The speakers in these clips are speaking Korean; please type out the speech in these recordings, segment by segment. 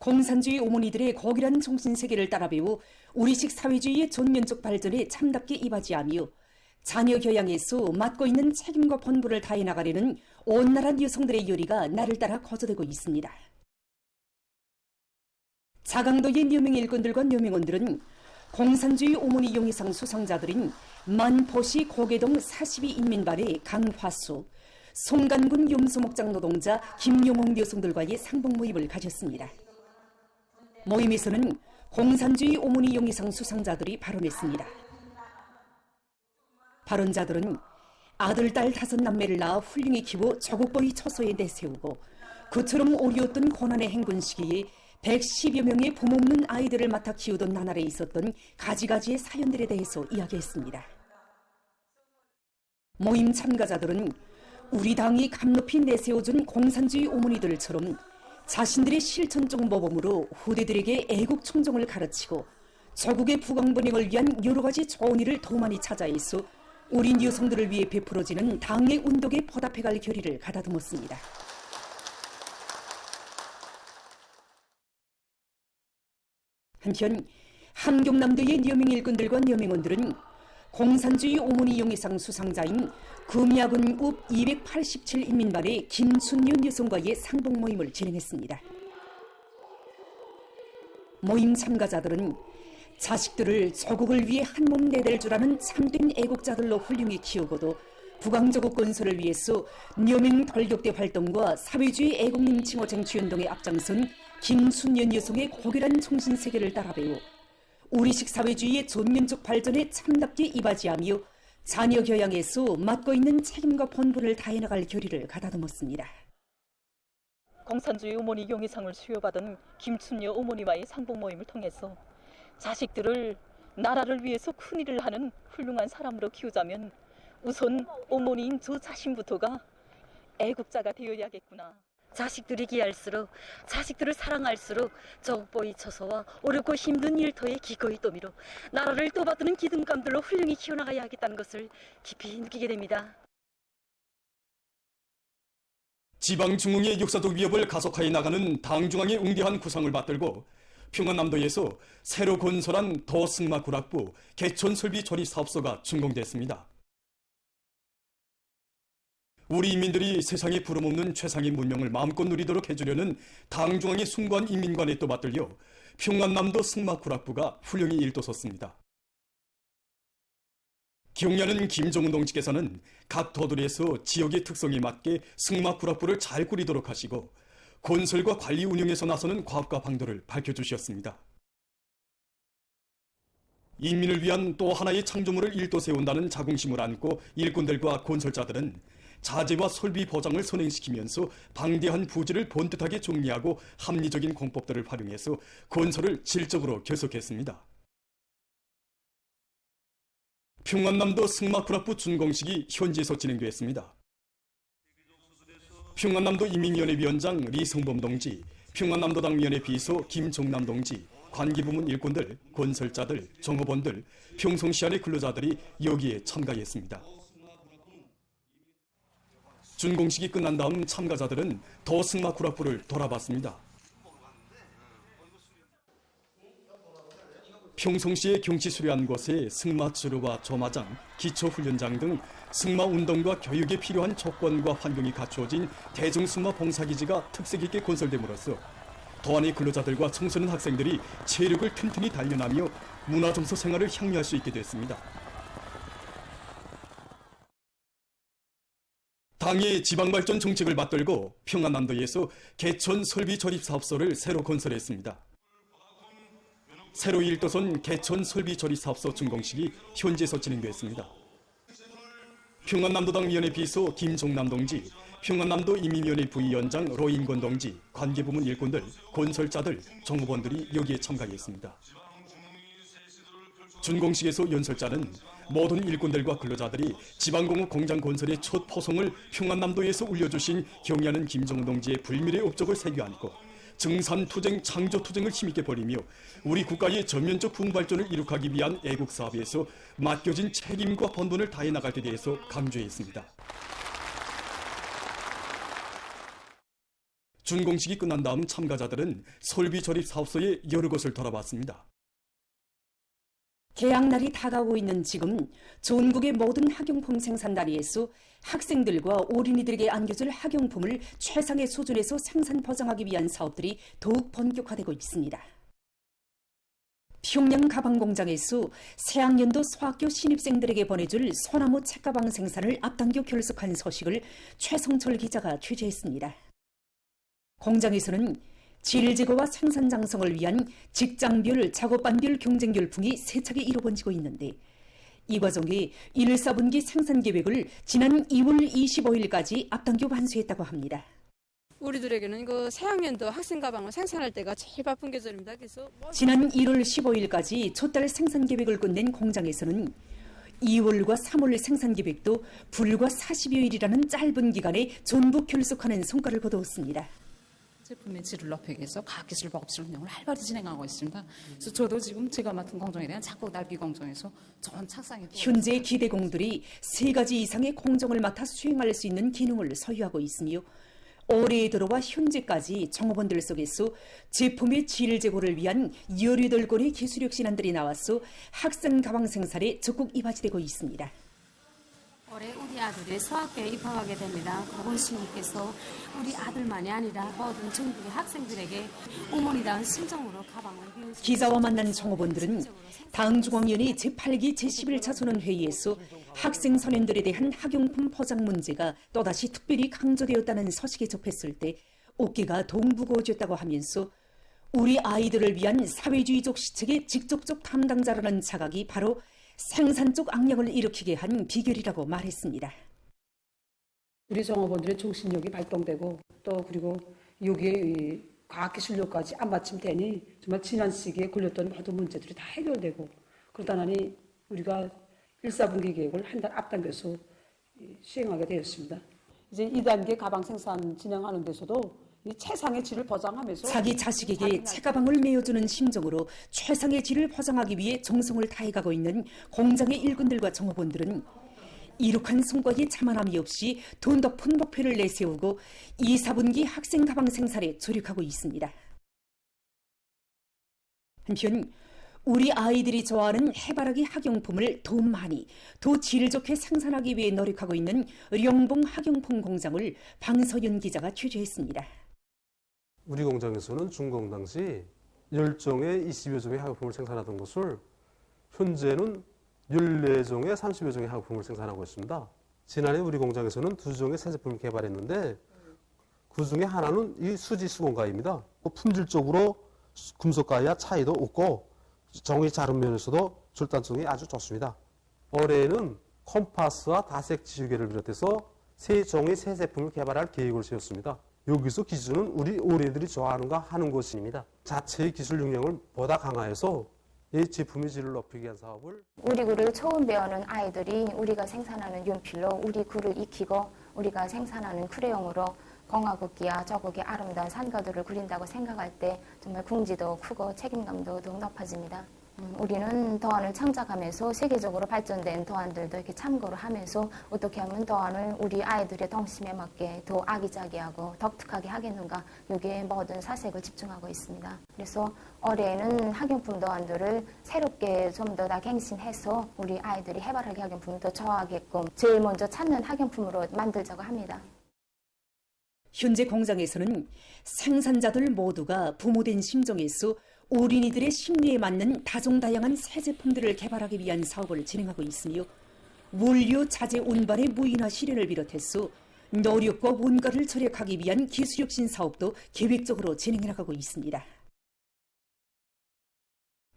공산주의 어머니들의 거기라는 정신세계를 따라 배우 우리식 사회주의의 전면적 발전에 참답게 이바지하며 자녀 교양에서 맡고 있는 책임과 본분을 다해 나가려는 온나라 여성들의 열의가 날을 따라 거저되고 있습니다. 자강도의 여명 일꾼들과 여명원들은 공산주의 어머니 용의상 수상자들인 만포시 고개동 42인민반의 강화수, 송간군 염소목장 노동자 김용홍 여성들과의 상봉 모임을 가졌습니다. 모임에서는 공산주의 어머니 용의상 수상자들이 발언했습니다. 발언자들은 아들, 딸 5남매를 낳아 훌륭히 키워 조국보위 처소에 내세우고 그처럼 어려웠던 고난의 행군 시기에 110여 명의 부모 없는 아이들을 맡아 키우던 나날에 있었던 가지가지의 사연들에 대해서 이야기했습니다. 모임 참가자들은 우리 당이 감높이 내세워준 공산주의 어머니들처럼 자신들의 실천적 모범으로 후대들에게 애국 충정을 가르치고 조국의 부강번영을 위한 여러 가지 좋은 일을 더 많이 찾아해서 우리 여성들을 위해 베풀어지는 당의 운동에 보답해갈 결의를 가다듬었습니다. 한편 함경남도의 여명 일꾼들과 여명원들은 공산주의 어머니 용의상 수상자인 금야군 읍 287인민반의 김순윤 여성과의 상봉 모임을 진행했습니다. 모임 참가자들은 자식들을 조국을 위해 한몸 내댈 줄 아는 참된 애국자들로 훌륭히 키우고도 부강조국 건설을 위해서 여명 돌격대 활동과 사회주의 애국민 칭호 쟁취운동에 앞장선 김순연 여성의 고결한 정신세계를 따라 배워 우리식 사회주의의 전면적 발전에 참답게 이바지하며 자녀 교양에서 맡고 있는 책임과 본분을 다해나갈 결의를 가다듬었습니다. 공산주의 어머니 용의상을 수여받은 김춘여 어머니와의 상봉 모임을 통해서 자식들을 나라를 위해서 큰일을 하는 훌륭한 사람으로 키우자면 우선 어머니인 저 자신부터가 애국자가 되어야겠구나. 자식들이 귀할수록 자식들을 사랑할수록 조국보위 처소와 어렵고 힘든 일터에 기꺼이 떠밀어 나라를 떠받드는 기둥감들로 훌륭히 키워나가야 하겠다는 것을 깊이 느끼게 됩니다. 지방중흥의 역사적 위협을 가속하여 나가는 당중앙의 웅대한 구상을 받들고 평안남도에서 새로 건설한 더승마구락부 개촌설비 조리 사업소가 준공됐습니다. 우리 인민들이 세상에 부름없는 최상의 문명을 마음껏 누리도록 해주려는 당중앙의 숭고한 인민관에 또 맞들려 평안남도 승마구락부가 훌륭히 일도섰습니다. 경려하는 김종훈 동지께서는 각 도들에서 지역의 특성에 맞게 승마구락부를 잘 꾸리도록 하시고 건설과 관리 운영에서 나서는 과업과 방도를 밝혀주셨습니다. 인민을 위한 또 하나의 창조물을 일도 세운다는 자긍심을 안고 일꾼들과 건설자들은 자재와 설비 보장을 선행시키면서 방대한 부지를 본뜻하게 정리하고 합리적인 공법들을 활용해서 건설을 질적으로 결속했습니다. 평안남도 승마구락부 준공식이 현지에서 진행되었습니다. 평안남도 인민위원회 위원장 리성범 동지, 평안남도당 위원회 비서 김종남 동지, 관계부문 일꾼들, 건설자들, 종업원들, 평성시안의 근로자들이 여기에 참가했습니다. 준공식이 끝난 다음 참가자들은 더승마구락부를 돌아봤습니다. 평성시의 경치 수려한 곳에 승마치료와 조마장, 기초훈련장 등 승마운동과 교육에 필요한 조건과 환경이 갖추어진 대중승마 봉사기지가 특색 있게 건설됨으로써 도안의 근로자들과 청소년 학생들이 체력을 튼튼히 단련하며 문화정서 생활을 향유할 수 있게 됐습니다. 당의 지방발전 정책을 받들고 평안남도에서 개촌 설비 조립 사업소를 새로 건설했습니다. 새로 일도선 개촌 설비 조립 사업소 준공식이 현지에서 진행됐습니다. 평안남도당 위원회 비서 김종남 동지, 평안남도 인민위원회 부위원장 로인권 동지, 관계부문 일꾼들, 건설자들, 종업원들이 여기에 참가했습니다. 준공식에서 연설자는 모든 일꾼들과 근로자들이 지방공업 공장 건설의 첫 포송을 평안남도에서 울려주신 경의하는 김정은 동지의 불멸의 업적을 새겨안고 증산투쟁, 창조투쟁을 힘있게 벌이며 우리 국가의 전면적 부흥발전을 이룩하기 위한 애국사업에서 맡겨진 책임과 본분을 다해 나갈 데 대해서 강조했습니다. 준공식이 끝난 다음 참가자들은 설비 조립 사업소의 여러 곳을 돌아봤습니다. 개학날이 다가오고 있는 지금 전국의 모든 학용품 생산다리에서 학생들과 어린이들에게 안겨줄 학용품을 최상의 수준에서 생산 보장하기 위한 사업들이 더욱 본격화되고 있습니다. 평양 가방공장에서 새학년도 소학교 신입생들에게 보내줄 소나무 책가방 생산을 앞당겨 결석한 소식을 최성철 기자가 취재했습니다. 공장에서는 질 제거와 생산 장성을 위한 직장별, 작업반별 경쟁 열풍이 세차게 이루어지고 있는데 이 과정에 1, 4분기 생산 계획을 지난 2월 25일까지 앞당겨 완수했다고 합니다. 우리들에게는 그 새학년도 학생 가방을 생산할 때가 제일 바쁜 계절입니다. 그래서 지난 1월 15일까지 첫달 생산 계획을 끝낸 공장에서는 2월과 3월 생산 계획도 불과 40여일이라는 짧은 기간에 전부 결석하는 성과를 거두었습니다. 제품의 질을 높이기 위해서 과학기술 작업실 운영을 활발히 진행하고 있습니다. 그래서 저도 지금 제가 맡은 공정에 대한 작곡 날비 공정에서 좋은 착상이 현재 기대공들이 3가지 이상의 공정을 맡아 수행할 수 있는 기능을 소유하고 있으며 올해 들어와 현재까지 종업원들 속에서 제품의 질 제고를 위한 18건의 기술력 신안들이 나와서 학생 가방 생산에 적극 이바지되고 있습니다. 올해 우리 아들이 수학교에 입학하게 됩니다. 고건스님께서 우리 아들만이 아니라 모든 전국의 학생들에게 어머니다운 심정으로 가방을 비우시고 기자와 만난 종업원들은 당중앙위원회 제8기 제11차 전원회의에서 학생 선임들에 대한 학용품 포장 문제가 또다시 특별히 강조되었다는 소식에 접했을 때 어깨가 동무거워졌다고 하면서 우리 아이들을 위한 사회주의적 시책의 직접적 담당자라는 자각이 바로 생산 쪽 악령을 일으키게 한 비결이라고 말했습니다. 우리 종업원들의 정신력이 발동되고 또 그리고 여기에 과학기술력까지 안받침되니 정말 지난 시기에 걸렸던 모든 문제들이 다 해결되고 그러다 나니 우리가 1, 4분기 계획을 한 달 앞당겨서 시행하게 되었습니다. 이제 2단계 가방 생산 진행하는 데서도 이 최상의 질을 보장하면서 자기 자식에게 책가방을 내어주는 심정으로 최상의 질을 보장하기 위해 정성을 다해가고 있는 공장의 일꾼들과 종업원들은 이룩한 성과에 자만함이 없이 더 높은 목표를 내세우고 2, 4분기 학생 가방 생산에 조력하고 있습니다. 한편 우리 아이들이 좋아하는 해바라기 학용품을 더 많이, 더 질 좋게 생산하기 위해 노력하고 있는 령봉 학용품 공장을 방서연 기자가 취재했습니다. 우리 공장에서는 준공 당시 10종의 20여 종의 학용품을 생산하던 것을 현재는 14종의 30여 종의 학용품을 생산하고 있습니다. 지난해 우리 공장에서는 2종의 새 제품을 개발했는데 그 중에 하나는 이 수지 수공가입니다. 품질적으로 금속가와 차이도 없고 종이 자른 면에서도 절단성이 아주 좋습니다. 올해에는 컴파스와 다색 지우개를 비롯해서 3종의 새 제품을 개발할 계획을 세웠습니다. 여기서 기준은 우리 어린이들이 좋아하는가 하는 것입니다. 자체의 기술 능력을 보다 강화해서 이 제품의 질을 높이기 위한 사업을 우리 굴을 처음 배우는 아이들이 우리가 생산하는 연필로 우리 굴을 익히고 우리가 생산하는 크레용으로 공화국기와 저국의 아름다운 산가들을 그린다고 생각할 때 정말 궁지도 크고 책임감도 더욱 높아집니다. 우리는 도안을 창작하면서 세계적으로 발전된 도안들도 이렇게 참고를 하면서 어떻게 하면 도안을 우리 아이들의 동심에 맞게 더 아기자기하고 독특하게 하겠는가 여기에 모든 사색을 집중하고 있습니다. 그래서 올해에는 학용품 도안들을 새롭게 좀 더 갱신해서 우리 아이들이 해바라기 학용품을 더 좋아하게끔 제일 먼저 찾는 학용품으로 만들자고 합니다. 현재 공장에서는 생산자들 모두가 부모된 심정에서 어린이들의 심리에 맞는 다종다양한 새 제품들을 개발하기 위한 사업을 진행하고 있으며 원료 자재 운반의 무인화 실현을 비롯해서 노력과 원가를 절약하기 위한 기술혁신 사업도 계획적으로 진행해나가고 있습니다.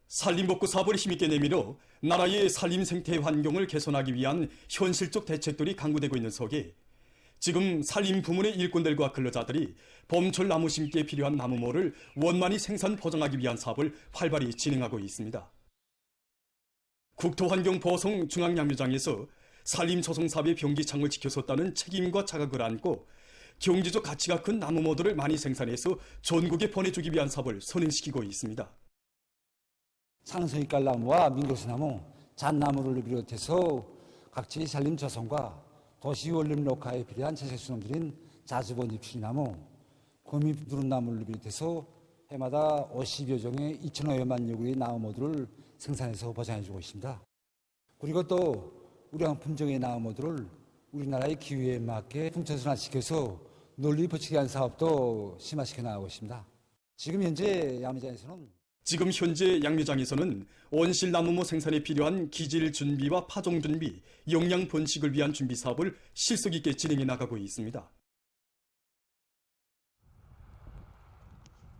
산림복구 사업을 힘있게 내밀어 나라의 산림 생태 환경을 개선하기 위한 현실적 대책들이 강구되고 있는 속에 지금 산림 부문의 일꾼들과 근로자들이 봄철 나무 심기에 필요한 나무모를 원만히 생산 보장하기 위한 사업을 활발히 진행하고 있습니다. 국토환경보성 중앙양묘장에서 산림 조성 사업의 병기창을 지켜섰다는 책임과 자각을 안고 경제적 가치가 큰 나무모들을 많이 생산해서 전국에 보내주기 위한 사업을 선행시키고 있습니다. 상서이깔나무와 민고수나무, 잣나무를 비롯해서 각지의 산림 조성과 도시 원룸 녹화에 필요한 채색 수놈들인 자주본 입출나무, 거미 누른 나무를 비롯해서 해마다 50여 종의 2,500만 여구의 나무모들을 생산해서 보장해주고 있습니다. 그리고 또 우량 품종의 나무모들을 우리나라의 기후에 맞게 풍천순환시켜서 논리 부치기한 사업도 심화시켜 나가고 있습니다. 지금 현재 양묘장에서는 온실 나무모 생산에 필요한 기질 준비와 파종 준비, 영양 번식을 위한 준비 사업을 실속 있게 진행해 나가고 있습니다.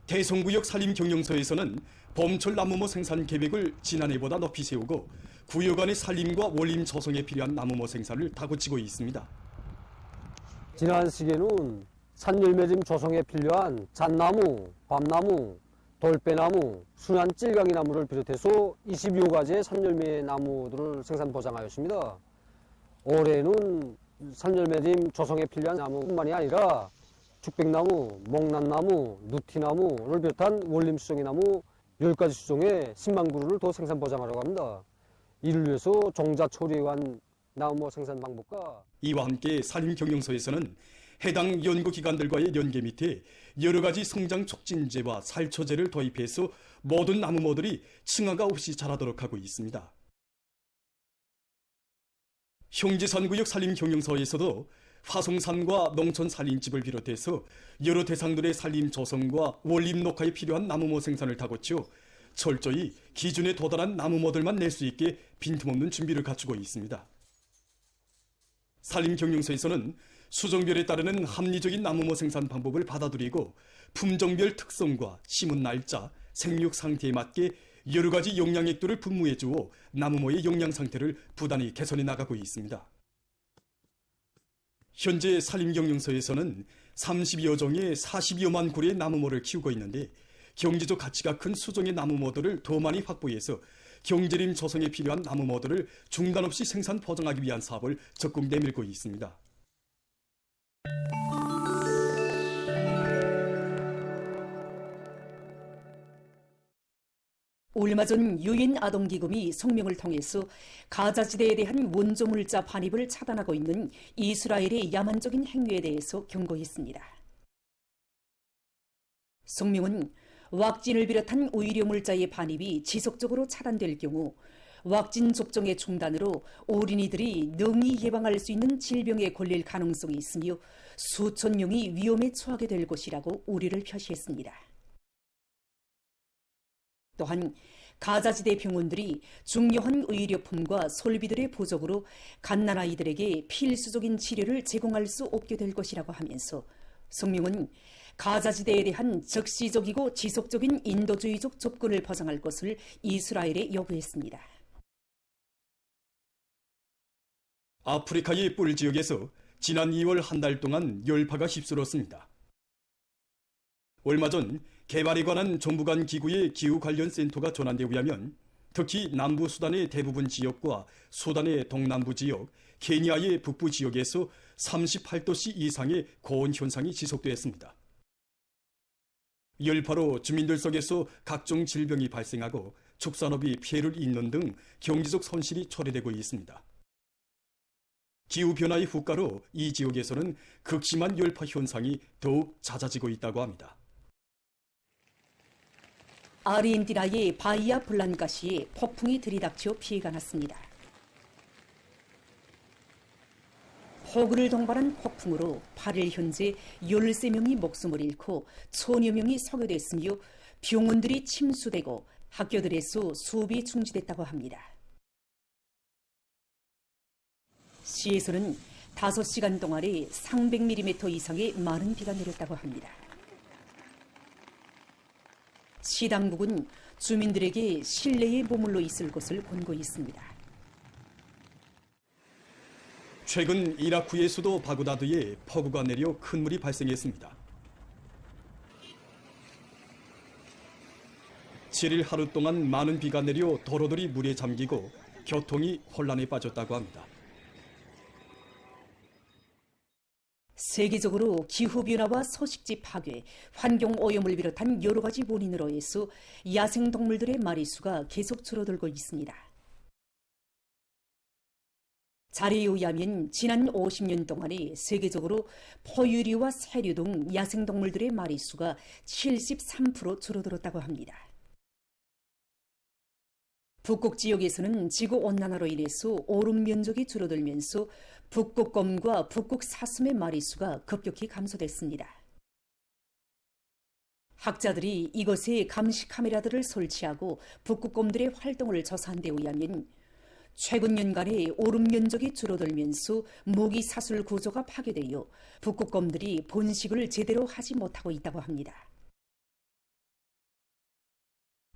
대성구역 산림경영서에서는 봄철 나무모 생산 계획을 지난해보다 높이 세우고 구역 안의 산림과 원림 조성에 필요한 나무모 생산을 다그치고 있습니다. 지난 시기에는 산열매림 조성에 필요한 잣나무, 밤나무, 돌배나무, 순환 찔강이 나무를 비롯해서 22여 가지의 산열매 나무들을 생산 보장하였습니다. 올해는 산열매림 조성에 필요한 나무뿐만이 아니라 죽백나무, 목란나무, 누티나무를 비롯한 원림 수종의 나무 10가지 수종의 10만 그루를 더 생산 보장하려고 합니다. 이를 위해서 종자 처리한 나무 생산 방법과 이와 함께 산림경영서에서는 해당 연구기관들과의 연계 밑에 여러 가지 성장 촉진제와 살초제를 도입해서 모든 나무모들이 층하가 없이 자라도록 하고 있습니다. 형제산구역 산림경영서에서도 화성산과 농촌 산림집을 비롯해서 여러 대상들의 산림 조성과 원림 녹화에 필요한 나무모 생산을 다그쳐 철저히 기준에 도달한 나무모들만 낼 수 있게 빈틈없는 준비를 갖추고 있습니다. 산림경영서에서는 수종별에 따르는 합리적인 나무모 생산 방법을 받아들이고 품종별 특성과 심은 날짜, 생육 상태에 맞게 여러 가지 영양액들을 분무해 주어 나무모의 영양 상태를 부단히 개선해 나가고 있습니다. 현재 산림경영서에서는 30여 종의 40여만 그루의 나무모를 키우고 있는데 경제적 가치가 큰 수종의 나무모들을 더 많이 확보해서 경제림 조성에 필요한 나무모들을 중단 없이 생산 보장하기 위한 사업을 적극 내밀고 있습니다. 얼마 전 유엔 아동기금이 성명을 통해서 가자지대에 대한 원조물자 반입을 차단하고 있는 이스라엘의 야만적인 행위에 대해서 경고했습니다. 성명은 왁진을 비롯한 의료물자의 반입이 지속적으로 차단될 경우 왁진 접종의 중단으로 어린이들이 능히 예방할 수 있는 병에 걸릴 가능성이 있으며 수천 명이 위험에 처하게 될 것이라고 우려를 표시했습니다. 또한 가자지대 병원들이 중요한 의료품과 설비들의 부족으로 갓난아이들에게 필수적인 치료를 제공할 수 없게 될 것이라고 하면서 성명은 가자지대에 대한 적시적이고 지속적인 인도주의적 접근을 보장할 것을 이스라엘에 요구했습니다. 아프리카의 뿔 지역에서 지난 2월 한 달 동안 열파가 휩쓸었습니다. 얼마 전 개발에 관한 정부 간 기구의 기후 관련 센터가 전한 데 의하면 특히 남부 수단의 대부분 지역과 수단의 동남부 지역, 케니아의 북부 지역에서 38도씨 이상의 고온 현상이 지속되었습니다. 열파로 주민들 속에서 각종 질병이 발생하고 축산업이 피해를 입는 등 경제적 손실이 초래되고 있습니다. 기후변화의 후가로 이 지역에서는 극심한 열파 현상이 더욱 잦아지고 있다고 합니다. 아르헨티나의 바이아 블란카시에 폭풍이 들이닥쳐 피해가 났습니다. 폭우를 동반한 폭풍으로 8일 현재 13명이 목숨을 잃고 1000여 명이 소요됐으며 병원들이 침수되고 학교들에서 수업이 중지됐다고 합니다. 시에서는 5시간 동안에 300mm 이상의 많은 비가 내렸다고 합니다. 시 당국은 주민들에게 실내에 머물러 있을 것을 권고했습니다. 최근 이라크의 수도 바그다드에 폭우가 내려 큰 물이 발생했습니다. 7일 하루 동안 많은 비가 내려 도로들이 물에 잠기고 교통이 혼란에 빠졌다고 합니다. 세계적으로 기후변화와 서식지 파괴, 환경오염을 비롯한 여러 가지 원인으로 해서 야생동물들의 마리수가 계속 줄어들고 있습니다. 자료에 의하면 지난 50년 동안에 세계적으로 포유류와 새류 등 야생동물들의 마리수가 73% 줄어들었다고 합니다. 북극 지역에서는 지구온난화로 인해서 오름 면적이 줄어들면서 북극곰과 북극 사슴의 마리수가 급격히 감소됐습니다. 학자들이 이곳에 감시 카메라들을 설치하고 북극곰들의 활동을 조사한 데 의하면 최근 년간에 오름 면적이 줄어들면서 모기 사슬 구조가 파괴되어 북극곰들이 번식을 제대로 하지 못하고 있다고 합니다.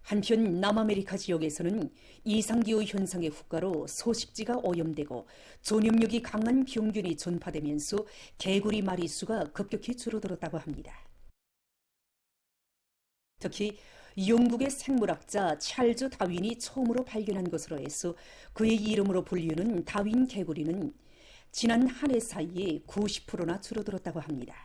한편 남아메리카 지역에서는 이상기후 현상의 후가로 소식지가 오염되고 전염력이 강한 병균이 전파되면서 개구리 마리수가 급격히 줄어들었다고 합니다. 특히 영국의 생물학자 찰즈 다윈이 처음으로 발견한 것으로 해서 그의 이름으로 불리는 다윈 개구리는 지난 한 해 사이에 90%나 줄어들었다고 합니다.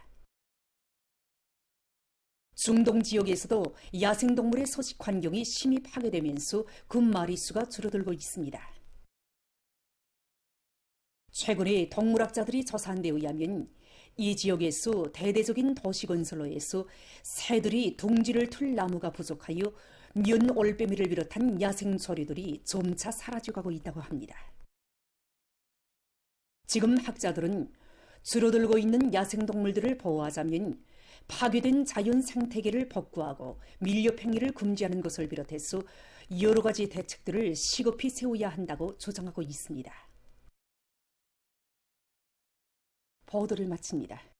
중동 지역에서도 야생동물의 서식 환경이 심히 파괴되면서 그 마리수가 줄어들고 있습니다. 최근에 동물학자들이 조사한 데 의하면 이 지역에서 대대적인 도시건설로 해서 새들이 둥지를 틀 나무가 부족하여 면올빼미를 비롯한 야생조류들이 점차 사라져가고 있다고 합니다. 지금 학자들은 줄어들고 있는 야생동물들을 보호하자면 파괴된 자연 생태계를 복구하고 밀렵행위를 금지하는 것을 비롯해서 여러 가지 대책들을 시급히 세워야 한다고 주장하고 있습니다. 보도를 마칩니다.